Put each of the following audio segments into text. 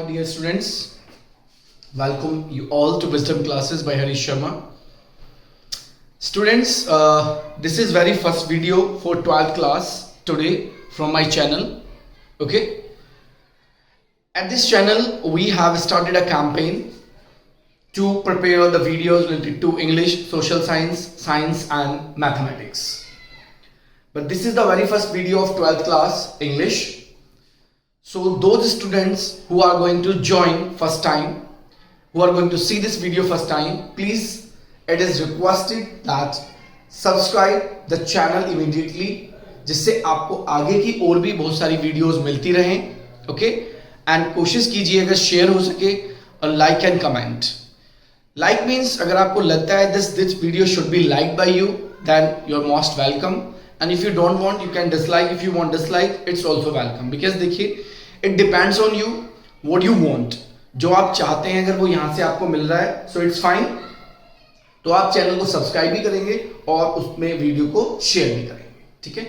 dear students. Welcome you all to Wisdom Classes by Harish Sharma. Students, this is very first video for 12th class today from my channel. Okay. At this channel, we have started a campaign to prepare the videos related to English, social science and mathematics. But this is the very first video of 12th class English. So those students who are going to join first time, who are going to see this video first time, please, it is requested that subscribe the channel immediately, जिससे आपको आगे की और भी बहुत सारी videos मिलती रहें. ओके, एंड कोशिश कीजिए अगर शेयर हो सके और like and comment. Like means अगर आपको लगता है this video should be like by you, then you are most welcome. And if you don't want, you can dislike. If you want dislike, it's also welcome. Because देखिए, it depends on you what you want. जो आप चाहते हैं अगर वो यहां से आपको मिल रहा है, सो इट्स फाइन. तो आप चैनल को सब्सक्राइब भी करेंगे और उसमें वीडियो को शेयर भी करेंगे. ठीक है.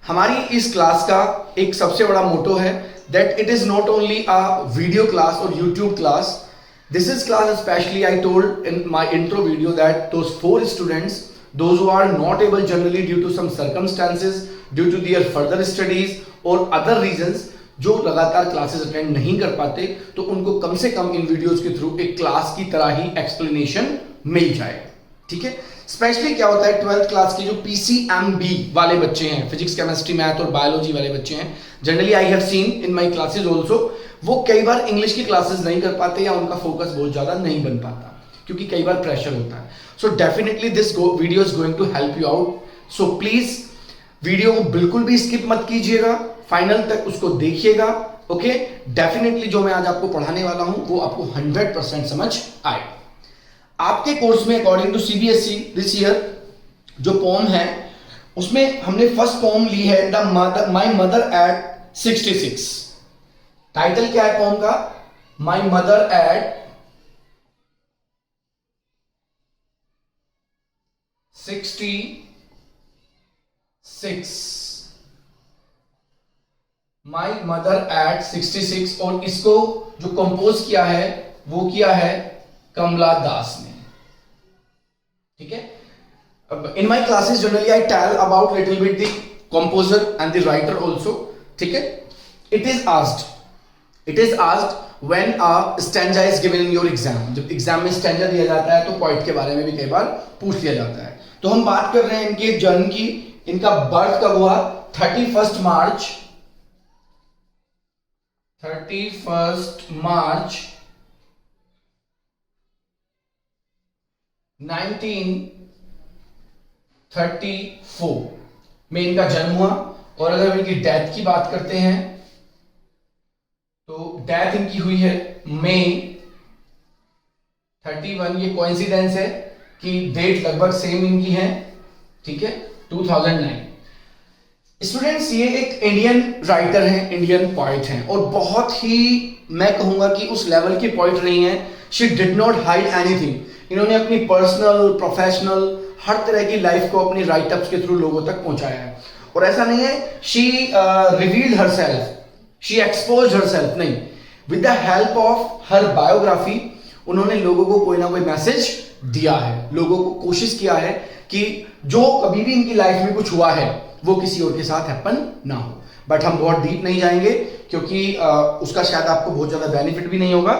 हमारी इस क्लास का एक सबसे बड़ा मोटो है that it is not only a video class और YouTube class. This is class especially, I told in my intro video that those 4 students, those who are not able generally due to some circumstances, due to their further studies or other reasons, जो लगातार classes attend नहीं कर पाते, तो उनको कम से कम इन videos के through एक क्लास की तरह ही एक्सप्लेनेशन मिल जाए. ठीक है. स्पेशली क्या होता है, 12th क्लास के जो PCMB वाले बच्चे हैं, फिजिक्स केमिस्ट्री मैथ और बायोलॉजी वाले बच्चे हैं, generally I have seen in my classes also, वो कई बार इंग्लिश की क्लासेस नहीं कर पाते या उनका फोकस बहुत ज्यादा नहीं बन पाता क्योंकि कई बार प्रेशर होता है. So definitely this video is going to help you out. So please video को बिल्कुल भी स्किप मत कीजिएगा, फाइनल तक उसको देखिएगा. ओके. डेफिनेटली जो मैं आज आपको पढ़ाने वाला हूं वो आपको 100% समझ आएगा. आपके कोर्स में according to CBSE this year जो पोम है उसमें हमने फर्स्ट पोम ली है the my mother at 66. Title क्या है पोम का? My mother at 66. My mother at 66. और इसको जो कंपोज किया है वो किया है कमला दास ने. ठीक है. In my classes generally I tell about little bit the composer and the writer also. ठीक है. It is asked when a stanza is given in your exam. जब एग्जाम में स्टैंजा दिया जाता है तो पोएट के बारे में भी कई बार पूछ लिया जाता है. तो हम बात कर रहे हैं इनके जन्म की. इनका बर्थ कब हुआ? 31 मार्च 1934 में इनका जन्म हुआ. और अगर इनकी डेथ की बात करते हैं तो डेथ इनकी हुई है मई 31. ये कोइंसिडेंस है कि डेट लगभग सेम इनकी है. ठीक है. 2009. स्टूडेंट्स, ये एक इंडियन राइटर हैं, इंडियन पोइट हैं और बहुत ही, मैं कहूंगा कि उस लेवल की पोइट रही हैं. She did not hide anything. इन्होंने अपनी पर्सनल, प्रोफेशनल, हर तरह की लाइफ को अपनी राइटअप्स के थ्रू लोगों तक पहुंचाया है. और ऐसा नहीं है she revealed herself, she exposed herself, नहीं. With the help of her biography उन्होंने लोगों को कोई ना कोई मैसेज दिया है, लोगों को कोशिश किया है कि जो कभी भी इनकी लाइफ में कुछ हुआ है वो किसी और के साथ हैपन ना हो. बट हम बहुत डीप नहीं जाएंगे क्योंकि उसका शायद आपको बहुत ज्यादा बेनिफिट भी नहीं होगा.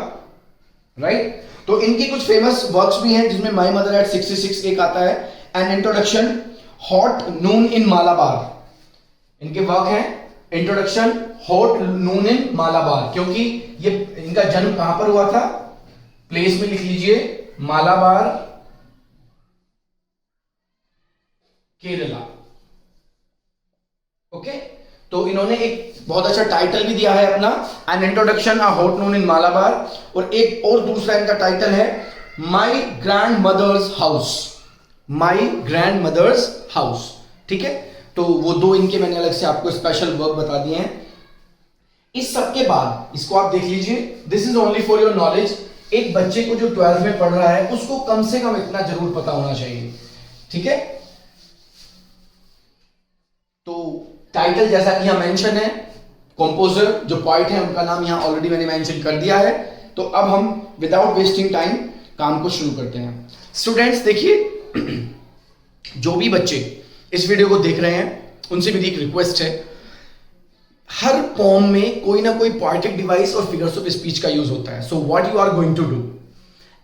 राइट. तो इनकी कुछ फेमस वर्क्स भी हैं जिसमें माई मदर एट 66 एक आता है, an introduction, hot noon in Malabar. इनके वर्क हैं introduction, hot noon in Malabar, क्योंकि ये इनका जन्म कहां पर हुआ था? प्लेस में लिख लीजिए, मालाबार, केरला. ओके. तो इन्होंने एक बहुत अच्छा टाइटल भी दिया है अपना, an introduction, a hot noon in Malabar. और एक और दूसरा इनका टाइटल है my grandmother's house. My grandmother's house. ठीक है. तो वो दो इनके मैंने अलग से आपको स्पेशल वर्क बता दिए हैं. इस सब के बाद इसको आप देख लीजिए. This is only for your knowledge. एक बच्चे को जो 12th में पढ़ रहा है उसको कम से कम इतना जरूर पता होना चाहिए. ठीक है. तो टाइटल जैसा कि यहां मेंशन है, कंपोजर जो पोइट है उनका नाम यहाँ ऑलरेडी मैंने मेंशन कर दिया है। तो अब हम विदाउट वेस्टिंग टाइम काम को शुरू करते हैं। स्टूडेंट्स देखिए, जो भी बच्चे इस वीडियो को देख रहे हैं उनसे मेरी एक रिक्वेस्ट है, हर पोम में कोई ना कोई पोएटिक डिवाइस और फिगर्स ऑफ स्पीच का यूज होता है। So what you are going to do,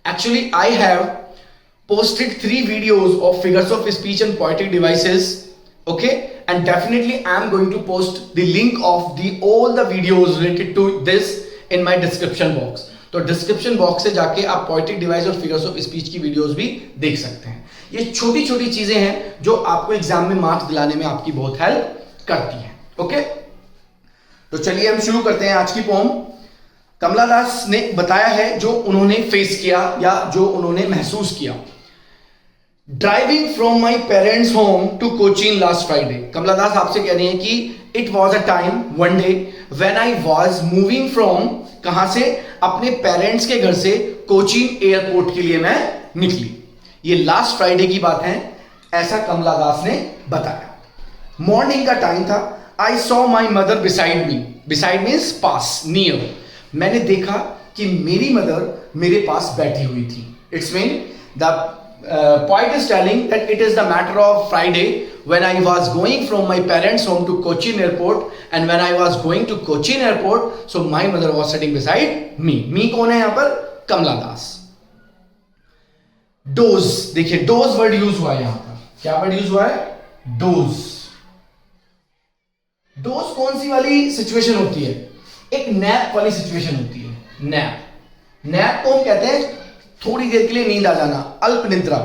actually I have posted 3 videos of figures of speech and poetic devices, okay, and definitely I am going to post the link of all the videos related to this in my description box. तो description box से जाके आप poetic device और figures of speech की videos भी देख सकते हैं। ये छोटी छोटी चीजें हैं जो आपको एग्जाम में मार्क्स दिलाने में आपकी बहुत हेल्प करती हैं। ओके, तो चलिए हम शुरू करते हैं आज की पोम। कमला दास ने बताया है जो उन्होंने फेस किया या जो उन्होंने महसूस किया। Driving from my parents home to Cochin last Friday. Kamala Das आपसे कह रही हैं कि it was a time one day when I was moving from, कहां से, अपने पेरेंट्स के घर से कोचीन एयरपोर्ट के लिए मैं निकली। ये लास्ट फ्राइडे की बात है, ऐसा कमला दास ने बताया। मॉर्निंग का टाइम था। I saw my mother beside me, beside means pass, near. मैंने देखा कि मेरी मदर मेरे पास बैठी हुई थी। It's mean the poet is telling that it is the matter of Friday when I was going from my parents home to Cochin airport, and when I was going to Cochin airport, so my mother was sitting beside me. Me कौन है यहां पर? कमला दास। Dose, देखिए dose word use हुआ है यहां पर। क्या वर्ड यूज हुआ है? डोज। डोज कौन सी वाली सिचुएशन होती है? एक नैप वाली सिचुएशन होती है। नैप, नैप को हम कहते हैं थोड़ी देर के लिए नींद आ जाना, अल्प निद्रा,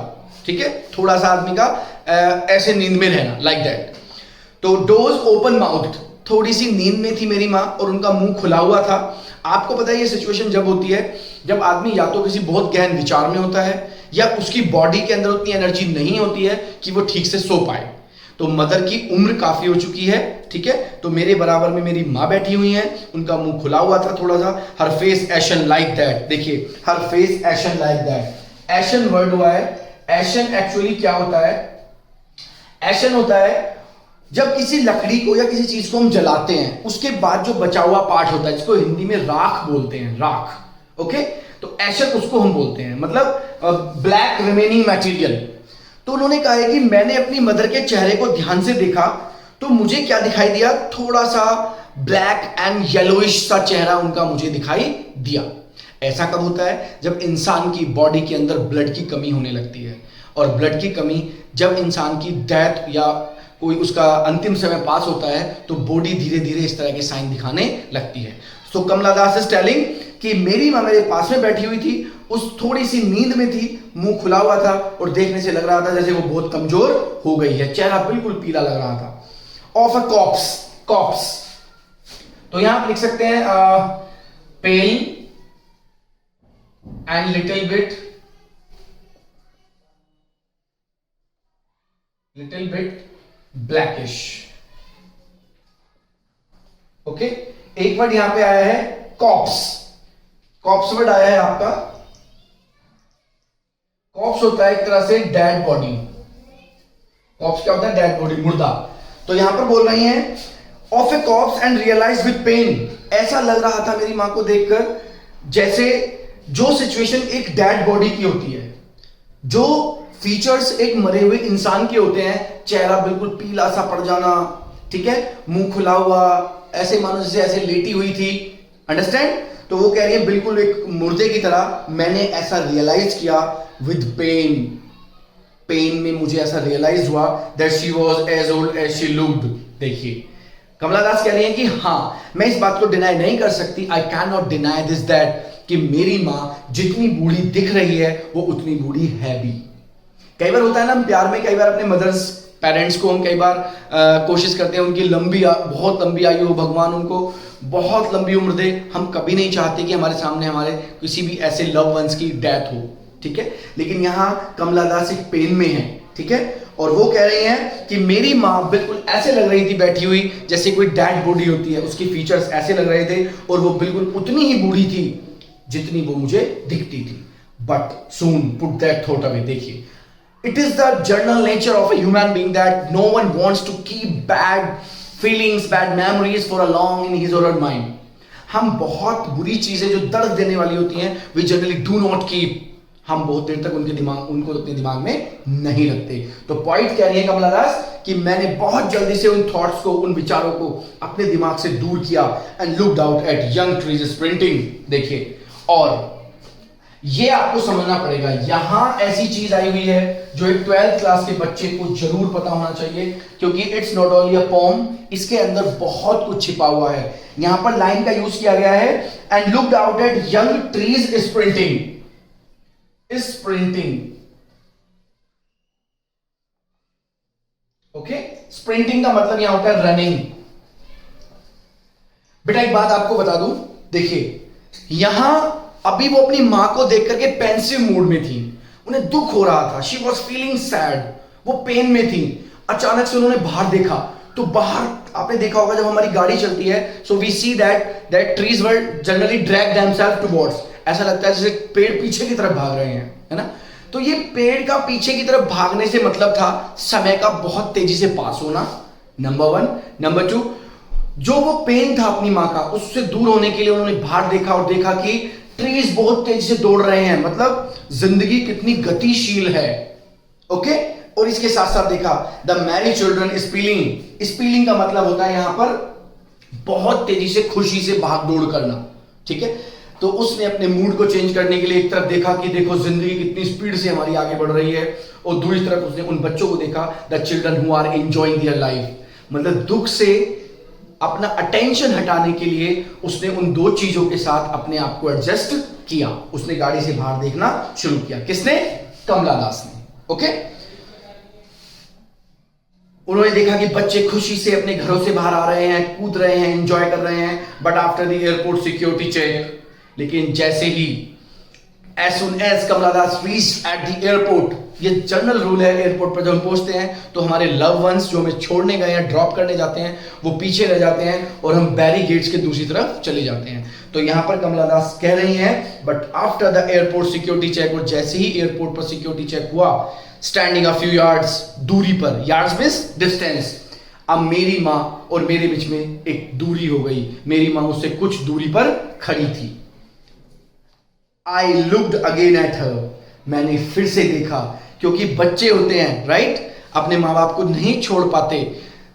ठीक है, थोड़ा सा आदमी का ऐसे नींद में रहना, लाइक दैट। तो डोज ओपन माउथ, थोड़ी सी नींद में थी मेरी माँ और उनका मुंह खुला हुआ था। आपको पता है ये सिचुएशन जब होती है जब आदमी या तो किसी बहुत गहन विचार में होता है या उसकी बॉडी के अंदर उतनी एनर्जी नहीं होती है कि वो ठीक से सो पाए। तो मदर की उम्र काफी हो चुकी है, ठीक है, तो मेरे बराबर में मेरी माँ बैठी हुई है, उनका मुंह खुला हुआ था थोड़ा सा। Her face ashen like that, देखिए her face ashen like that. Ashen word हुआ है। एशन एक्चुअली क्या होता है? एशन होता है जब किसी लकड़ी को या किसी चीज को हम जलाते हैं उसके बाद जो बचा हुआ पार्ट होता है, जिसको हिंदी में राख बोलते हैं, राख। ओके, तो एशन उसको हम बोलते हैं, मतलब ब्लैक रिमेनिंग मटेरियल। तो उन्होंने कहा है कि मैंने अपनी मदर के चेहरे को ध्यान से देखा तो मुझे क्या दिखाई दिया? थोड़ा सा ब्लैक एंड येलोइश सा चेहरा उनका मुझे दिखाई दिया। ऐसा कब होता है? जब इंसान की बॉडी के अंदर ब्लड की कमी होने लगती है, और ब्लड की कमी जब इंसान की डेथ या कोई उसका अंतिम समय पास होता है तो बॉडी धीरे धीरे इस तरह के साइन दिखाने लगती है। सो कमला दास इज टेलिंग कि मेरी मां मेरे पास में बैठी हुई थी, उस थोड़ी सी नींद में थी, मुंह खुला हुआ था और देखने से लग रहा था जैसे वो बहुत कमजोर हो गई है, चेहरा बिल्कुल पीला लग रहा था। ऑफ अ कॉप्स, कॉप्स, तो यहां आप लिख सकते हैं pale and little bit blackish. Okay, एक वर्ड यहां पे आया है कॉप्स। कॉप्स वर्ड आया है आपका। कॉप्स होता है एक तरह से डेड बॉडी। कॉप्स क्या होता है? डेड बॉडी, मुर्दा। तो यहां पर बोल रही हैं of a corpse and realise with pain. ऐसा लग रहा था मेरी मां को देखकर जैसे जो सिचुएशन एक डेड बॉडी की होती है, जो फीचर्स एक मरे हुए इंसान के होते हैं, चेहरा बिल्कुल पीला सा पड़ जाना, ठीक है, मुंह खुला हुआ, ऐसे मानो जैसे ऐसे लेटी हुई थी। अंडरस्टैंड? तो वो कह रही है बिल्कुल एक मुर्दे की तरह मैंने ऐसा रियलाइज किया विद पेन। पेन में मुझे ऐसा रियलाइज हुआ that she was as old as she looked. देखिए कमला दास कह रही है कि हाँ, मैं इस बात को डिनाई नहीं कर सकती, I can not deny this that, कि मेरी मां जितनी बूढ़ी दिख रही है वो उतनी बूढ़ी है भी। कई बार होता है ना, हम प्यार में कई बार अपने मदर्स पेरेंट्स को हम कई बार कोशिश करते हैं उनकी बहुत लंबी आयु हो, भगवान उनको बहुत लंबी उम्र दे। हम कभी नहीं चाहते कि हमारे सामने हमारे किसी भी ऐसे लव वंस की डेथ हो, ठीक है, लेकिन यहाँ कमला दास एक पेन में है, ठीक है, और वो कह रही हैं कि मेरी माँ बिल्कुल ऐसे लग रही थी बैठी हुई जैसे कोई डेड बॉडी होती है, उसके फीचर्स ऐसे लग रहे थे और वो बिल्कुल उतनी ही बूढ़ी थी जितनी वो मुझे दिखती थी। But soon put that thought away. देखिए, it is the general nature of a human being that no one wants to keep bad feelings, bad memories for a long in his और हर माइंड। हम बहुत बुरी चीजें जो दर्द देने वाली होती हैं, we generally do not keep, हम बहुत देर तक उनको अपने दिमाग में नहीं रखते। तो पॉइंट कह रही है कमला दास कि मैंने बहुत जल्दी से उन थॉट्स को, उन विचारों को अपने दिमाग से दूर किया and looked out at young trees sprinting. देखिए, और ये आपको समझना पड़ेगा, यहां ऐसी चीज आई हुई है जो एक 12th क्लास के बच्चे को जरूर पता होना चाहिए, क्योंकि it's not only a poem, इसके अंदर बहुत कुछ छिपा हुआ है। यहां पर लाइन का यूज किया गया है, and looked out at young trees sprinting. Sprinting, okay, sprinting का मतलब यहां होता है रनिंग। बेटा एक बात आपको बता दूं, देखिए यहां अभी वो अपनी मां को देख करके पेंसिव मूड में थी, उन्हें दुख हो रहा था, शी वॉज फीलिंग सैड, वो पेन में थी। अचानक से उन्होंने बाहर देखा, तो बाहर आपने देखा होगा जब हमारी गाड़ी चलती है, so we see that trees were generally drag themselves towards, ऐसा लगता है जैसे पेड़ पीछे की तरफ भाग रहे हैं, है ना। तो ये पेड़ का पीछे की तरफ भागने से मतलब था समय का बहुत तेजी से पास होना, नंबर 1। नंबर 2, जो वो पेन था अपनी मां का, उससे दूर होने के लिए उन्होंने बाहर देखा और देखा कि ट्रीज बहुत तेजी से दौड़ रहे हैं, मतलब जिंदगी कितनी गतिशील है, ओके। और इसके साथ साथ देखा the Mary children spilling. Spilling का मतलब होता है यहां पर बहुत तेजी से, खुशी से भाग दौड़ करना, ठीक है। तो उसने अपने मूड को चेंज करने के लिए एक तरफ देखा कि देखो जिंदगी कितनी स्पीड से हमारी आगे बढ़ रही है, और दूसरी तरफ उसने उन बच्चों को देखा, the children who are enjoying their life, मतलब दुख से अपना अटेंशन हटाने के लिए उसने उन दो चीजों के साथ अपने आप को एडजस्ट किया। उसने गाड़ी से बाहर देखना शुरू किया, किसने? कमला दास ने, ओके। उन्होंने देखा कि बच्चे खुशी से अपने घरों से बाहर आ रहे हैं, कूद रहे हैं, एंजॉय कर रहे हैं, but after the airport security check, लेकिन जैसे ही as soon as Kamala Das reached at the airport, ये जनरल रूल है, एयरपोर्ट पर जब हम पहुंचते हैं तो हमारे लव वंस जो हमें छोड़ने गए हैं, ड्रॉप करने जाते हैं, वो पीछे रह जाते हैं और हम बैरिकेड्स के दूसरी तरफ चले जाते हैं। तो यहां पर कमला दास कह रही हैं, but after the airport security check, और जैसे ही एयरपोर्ट पर सिक्योरिटी चेक हुआ, स्टैंडिंग अ फ्यू यार्ड्स, दूरी पर, यार्ड्स मींस डिस्टेंस, अब मेरी मां और मेरे बीच में एक दूरी हो गई, मेरी मां मुझसे कुछ दूरी पर खड़ी थी। I looked again at her, मैंने फिर से देखा, क्योंकि बच्चे होते हैं राइट, अपने माँ बाप को नहीं छोड़ पाते,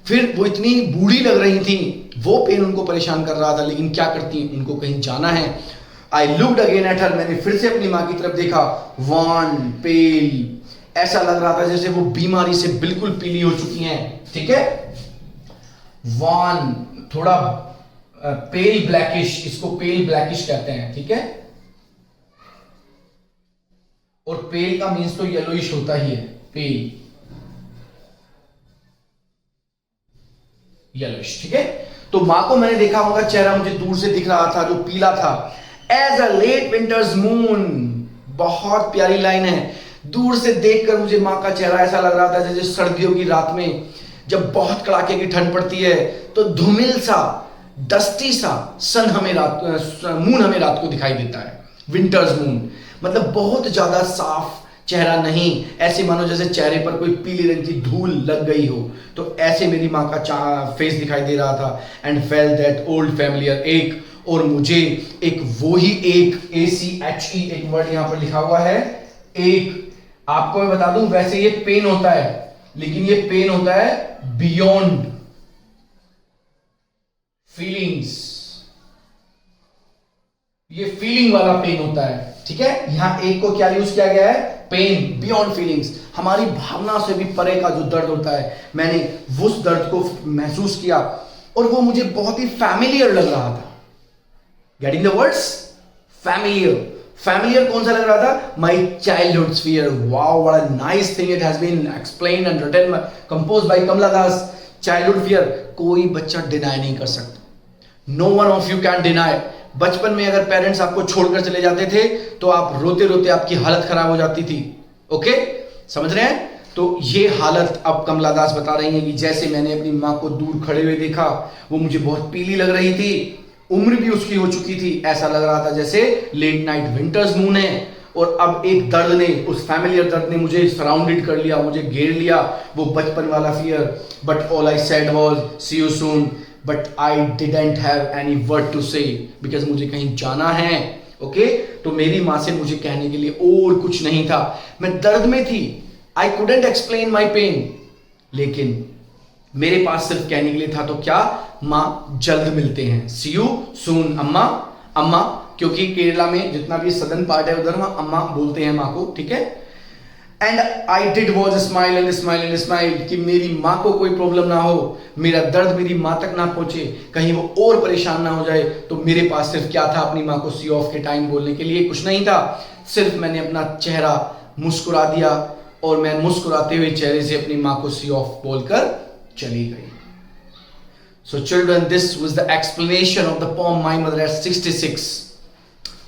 फिर वो इतनी बूढ़ी लग रही थी, वो पेन उनको परेशान कर रहा था, लेकिन क्या करती, उनको कहीं जाना है। I looked again at her, मैंने फिर से अपनी माँ की तरफ देखा, वन पेल, ऐसा लग रहा था जैसे वो बीमारी से बिल्कुल पीली हो चुकी हैं, ठीक है। वन, थोड़ा पेल ब्लैकिश, इसको पेल ब्लैकिश कहते हैं, ठीक है। और पेल का मीन्स तो येलोइश होता ही है, पेल येलोइश, ठीक है। तो मां को मैंने देखा, उनका चेहरा मुझे दूर से दिख रहा था जो पीला था, as a late winter's moon, बहुत प्यारी लाइन है, दूर से देखकर मुझे मां का चेहरा ऐसा लग रहा था जैसे सर्दियों की रात में जब बहुत कड़ाके की ठंड पड़ती है तो धूमिल सा, डस्टी सा सन हमें मून हमें रात को दिखाई देता है, विंटर्स मून, मतलब बहुत ज्यादा साफ चेहरा नहीं, ऐसे मानो जैसे चेहरे पर कोई पीली रंग की धूल लग गई हो, तो ऐसे मेरी माँ का फेस दिखाई दे रहा था। And fail that old familiar एक, और मुझे एक वो ही एक, ACHE एक वर्ड यहां पर लिखा हुआ है, एक। आपको मैं बता दूं, वैसे ये पेन होता है, लेकिन ये पेन होता है बियॉन्ड फीलिंग्स, ये फीलिंग वाला पेन होता है, ठीक है। यहां एक को क्या यूज किया गया है? पेन, बियॉन्ड फीलिंग्स, हमारी भावना से भी परे का जो दर्द होता है, मैंने उस दर्द को महसूस किया और वो मुझे बहुत ही फैमिलियर लग रहा था। Getting the words? Familiar, familiar कौन सा लग रहा था? My childhood fear. Wow, what a nice thing, it has been explained and written, composed by Kamala Das. Childhood fear कोई बच्चा डिनाई नहीं कर सकता, no one of you can deny. बचपन में अगर पेरेंट्स आपको छोड़कर चले जाते थे तो आप रोते रोते आपकी हालत खराब हो जाती थी, ओके, समझ रहे हैं? तो ये हालत अब कमला दास बता रही हैं कि जैसे मैंने अपनी माँ को दूर खड़े हुए देखा, वो मुझे बहुत पीली लग रही थी, उम्र भी उसकी हो चुकी थी, ऐसा लग रहा था जैसे लेट नाइट विंटर्स मून है, और अब एक दर्द ने, उस फैमिलियर दर्द ने मुझे सराउंडेड कर लिया, मुझे घेर लिया, वो बचपन वाला fear. But all I said was see you soon, but I didn't have any word to say, because मुझे कहीं जाना है. ओके तो मेरी माँ से मुझे कहने के लिए और कुछ नहीं था. मैं दर्द में थी, I couldn't explain my pain, लेकिन मेरे पास सिर्फ कहने के लिए था तो क्या, माँ जल्द मिलते हैं, सी यू सून अम्मा. अम्मा क्योंकि केरला में जितना भी सदर्न पार्ट है उधर वहां अम्मा बोलते हैं माँ को, ठीक है. And I did was smile and smile and smile, कि मेरी माँ को कोई प्रॉब्लम ना हो, मेरा दर्द मेरी माँ तक ना पहुंचे, कहीं वो और परेशान ना हो जाए. तो मेरे पास सिर्फ क्या था, अपनी माँ को सी ऑफ के टाइम बोलने के लिए कुछ नहीं था. सिर्फ मैंने अपना चेहरा मुस्कुरा दिया और मैं मुस्कुराते हुए चेहरे से अपनी माँ को सी ऑफ बोलकर चली गई. So children, this was the explanation of the poem My Mother at 66.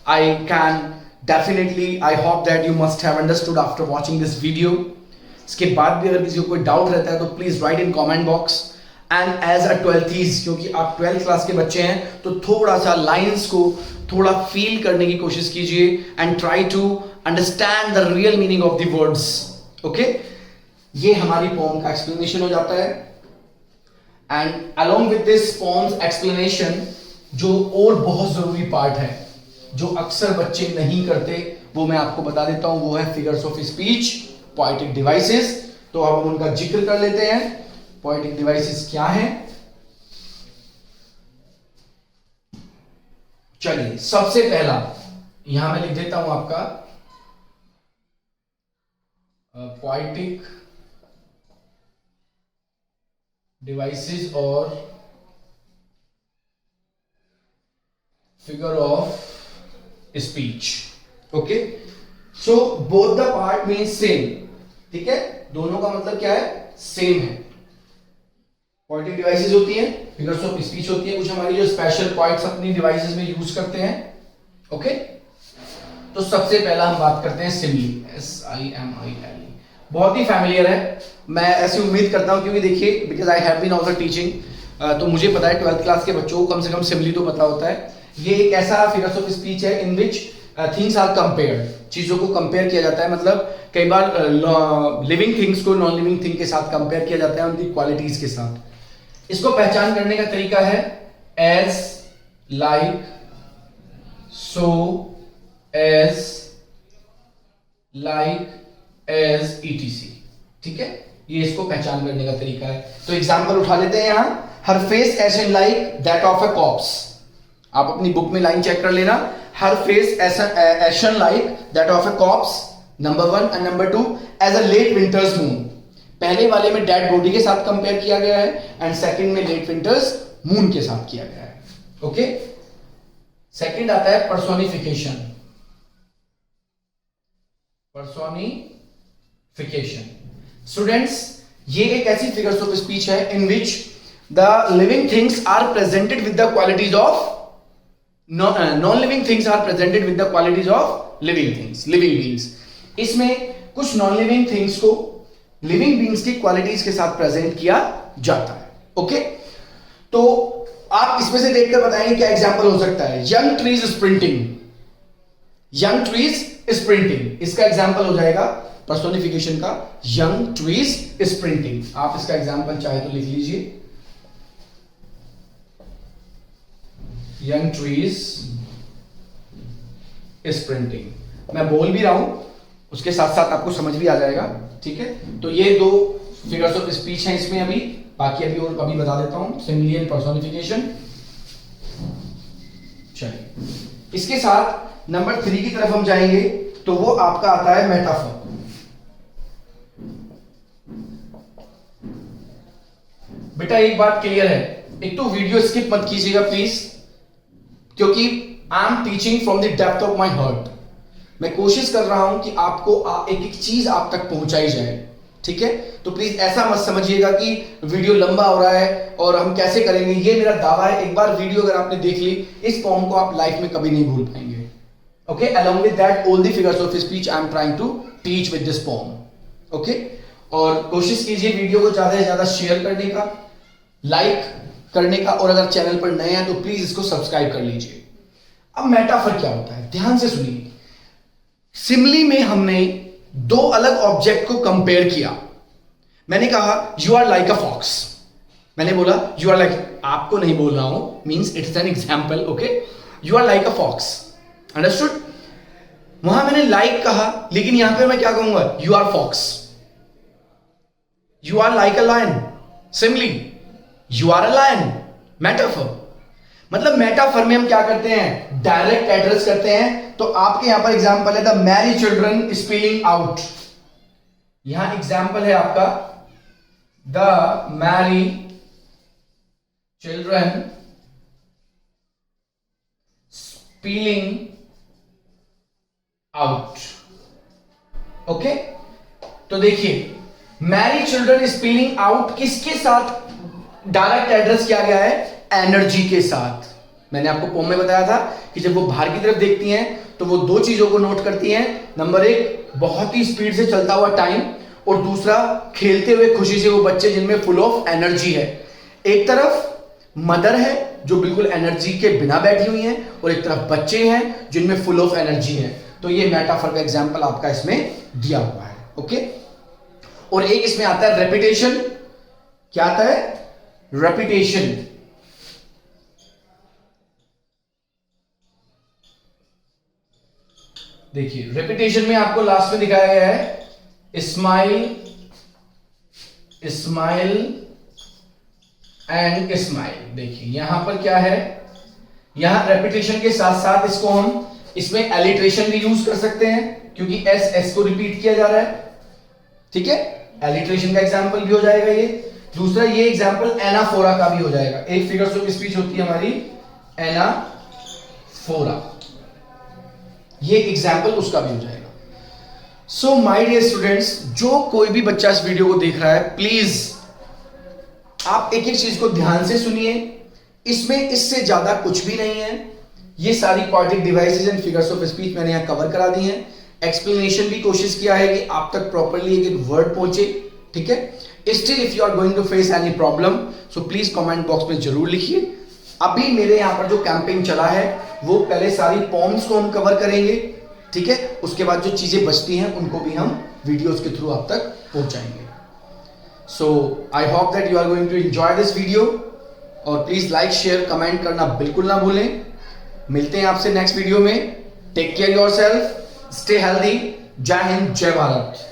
I can definitely, I hope that you must have understood after watching this video. इसके बाद भी अगर किसी को कोई डाउट रहता है तो please write in comment box. And as a 12th, क्योंकि आप 12th क्लास के बच्चे हैं तो थोड़ा सा लाइंस को थोड़ा फील करने की कोशिश कीजिए and try to understand the real meaning of the words. Okay, ये हमारी पोम का एक्सप्लेनेशन हो जाता है. And along with this poem's explanation, जो और बहुत जरूरी पार्ट है जो अक्सर बच्चे नहीं करते, वो मैं आपको बता देता हूं, वो है figures of speech, poetic devices. तो अब हम उनका जिक्र कर लेते हैं. पोएटिक डिवाइसेस क्या हैं? चलिए, सबसे पहला यहां मैं लिख देता हूं आपका पोएटिक डिवाइसेस और figure of speech. Okay, so both the part mean same. ठीक है, दोनों का मतलब क्या है, सेम है. पोएटिक डिवाइसेस होती हैं, फिगर्स ऑफ स्पीच होती है, कुछ हमारी जो स्पेशल पॉइंट्स अपनी डिवाइसेस में यूज करते हैं. ओके, तो सबसे पहला हम बात करते हैं सिमिली, SIMILE. बहुत ही फैमिलियर है, मैं ऐसी उम्मीद करता हूं, क्योंकि देखिए because I have been also teaching, तो मुझे पता है 12th क्लास के बच्चों को कम से कम सिमिली तो पता होता है. ये एक ऐसा फिगर्स ऑफ स्पीच है in which things are compared, चीजों को कंपेयर किया जाता है. मतलब कई बार लिविंग थिंग्स को नॉन लिविंग थिंग के साथ कंपेयर किया जाता है, उनकी क्वालिटीज के साथ. इसको पहचान करने का तरीका है एज, लाइक, सो, एज, लाइक, एज, etc. ठीक है, ये इसको पहचान करने का तरीका है. तो एग्जांपल उठा लेते हैं यहां. Her face ashen like that of a corpse. आप अपनी बुक में लाइन चेक कर लेना. Her face ashen like that of a corpse, number 1. And number 2, as a late winter's moon. पहले वाले में डेड बॉडी के साथ कंपेयर किया गया है एंड सेकंड में लेट विंटर्स मून के साथ किया गया है. ओके, सेकंड आता है पर्सोनिफिकेशन. स्टूडेंट्स, ये एक ऐसी फिगर्स ऑफ स्पीच है in which the living things are presented with the qualities of non living things are presented with the qualities of living things, living beings. इसमें कुछ non living things को living beings की qualities के साथ present किया जाता है. Okay, तो आप इसमें से देखकर बताएंगे क्या एग्जांपल हो सकता है. Young trees sprinting, young trees sprinting, इसका एग्जांपल हो जाएगा पर्सोनिफिकेशन का, यंग ट्रीज स्प्रिंटिंग. आप इसका एग्जांपल चाहे तो लिख लीजिए, यंग ट्रीज स्प्रिंटिंग. मैं बोल भी रहा हूं, उसके साथ साथ आपको समझ भी आ जाएगा. ठीक है, तो ये दो फिगर्स ऑफ स्पीच हैं इसमें. अभी बाकी अभी और अभी बता देता हूं, सिमिली एंड पर्सोनिफिकेशन. चलिए, इसके साथ नंबर 3 की तरफ हम जाएंगे, तो वो आपका आता है मेटाफर. बेटा एक बात क्लियर है, एक तो वीडियो स्किप मत कीजिएगा प्लीज, क्योंकि I am teaching from the depth of my heart. मैं कोशिश कर रहा हूं कि आपको एक एक चीज आप तक पहुंचाई जाए. ठीक है, तो प्लीज ऐसा मत समझिएगा कि वीडियो लंबा हो रहा है और हम कैसे करेंगे. ये मेरा दावा है, एक बार वीडियो अगर आपने देख ली, इस फॉर्म को आप लाइफ में कभी नहीं भूल पाएंगे. Okay, along with that all the figures of speech I am trying to teach with this poem. Okay, और कोशिश कीजिए वीडियो को ज्यादा से ज्यादा शेयर करने का, लाइक करने का, और अगर चैनल पर नए हैं तो प्लीज इसको सब्सक्राइब कर लीजिए. अब मेटाफर क्या होता है, ध्यान से सुनिए. सिमिली में हमने दो अलग ऑब्जेक्ट को कंपेयर किया। मैंने कहा you are like a fox, मैंने बोला यू आर लाइक, आपको नहीं बोल रहा हूं, means it's an example, okay, you are like a fox, understood. वहां मैंने लाइक कहा, लेकिन यहां पे मैं क्या कहूंगा, you are fox. You are like a lion, simile you are a lion, metaphor. मतलब मेटाफर में हम क्या करते हैं, डायरेक्ट एड्रेस करते हैं। तो आपके यहां पर एग्जांपल है the Mary children spilling out, यहां एग्जांपल है आपका the Mary children spilling out, okay. तो देखिए मैरी चिल्ड्रन स्पीलिंग आउट किसके साथ डायरेक्ट एड्रेस किया गया है, एनर्जी के साथ। मैंने आपको पोम में बताया था कि जब वो बाहर की तरफ देखती हैं तो वो दो चीजों को नोट करती हैं। नंबर एक, बहुत ही स्पीड से चलता हुआ टाइम, और दूसरा खेलते हुए खुशी से वो बच्चे जिनमें फुल ऑफ एनर्जी है। एक तरफ मदर है जो बिल्कुल एनर्जी के बिना बैठी हुई है, और एक तरफ बच्चे हैं जिनमें फुल ऑफ एनर्जी है। तो ये मेटाफर का एग्जाम्पल आपका इसमें दिया हुआ है, ओके। और एक इसमें आता है रेपिटेशन, क्या आता है, रेपिटेशन। देखिए रेपिटेशन में आपको लास्ट में दिखाया गया है स्माइल, स्माइल एंड स्माइल। देखिए यहां पर क्या है, यहां रेपिटेशन के साथ साथ इसको हम इसमें एलिट्रेशन भी यूज कर सकते हैं, क्योंकि एस एस को रिपीट किया जा रहा है, ठीक है। एलिट्रेशन का एग्जांपल भी हो जाएगा ये। दूसरा ये एग्जांपल एनाफोरा का भी हो जाएगा। एक फिगर्स ऑफ स्पीच होती है हमारी एनाफोरा, ये एग्जाम्पल उसका भी हो जाएगा। सो माय डियर स्टूडेंट्स, जो कोई भी बच्चा इस वीडियो को देख रहा है, प्लीज आप एक एक चीज को ध्यान से सुनिए। इसमें इससे ज्यादा कुछ भी नहीं है। ये सारी poetic devices and figures of speech मैंने यहां कवर करा दी हैं। एक्सप्लेनेशन भी कोशिश किया है कि आप तक प्रॉपरली एक वर्ड पहुंचे, ठीक है। Still if you are going to face any problem, so please comment box में जरूर लिखिए। अभी मेरे यहां पर जो कैंपेन चला है वो पहले सारी पॉम्स को हम कवर करेंगे, ठीक है। उसके बाद जो चीजें बचती हैं उनको भी हम वीडियोस के थ्रू आप तक पहुंचाएंगे। So I hope that you are going to enjoy this video, और प्लीज लाइक शेयर कमेंट करना बिल्कुल ना भूलें। मिलते हैं आपसे नेक्स्ट वीडियो में। Take care yourself, stay healthy. जय हिंद, जय भारत।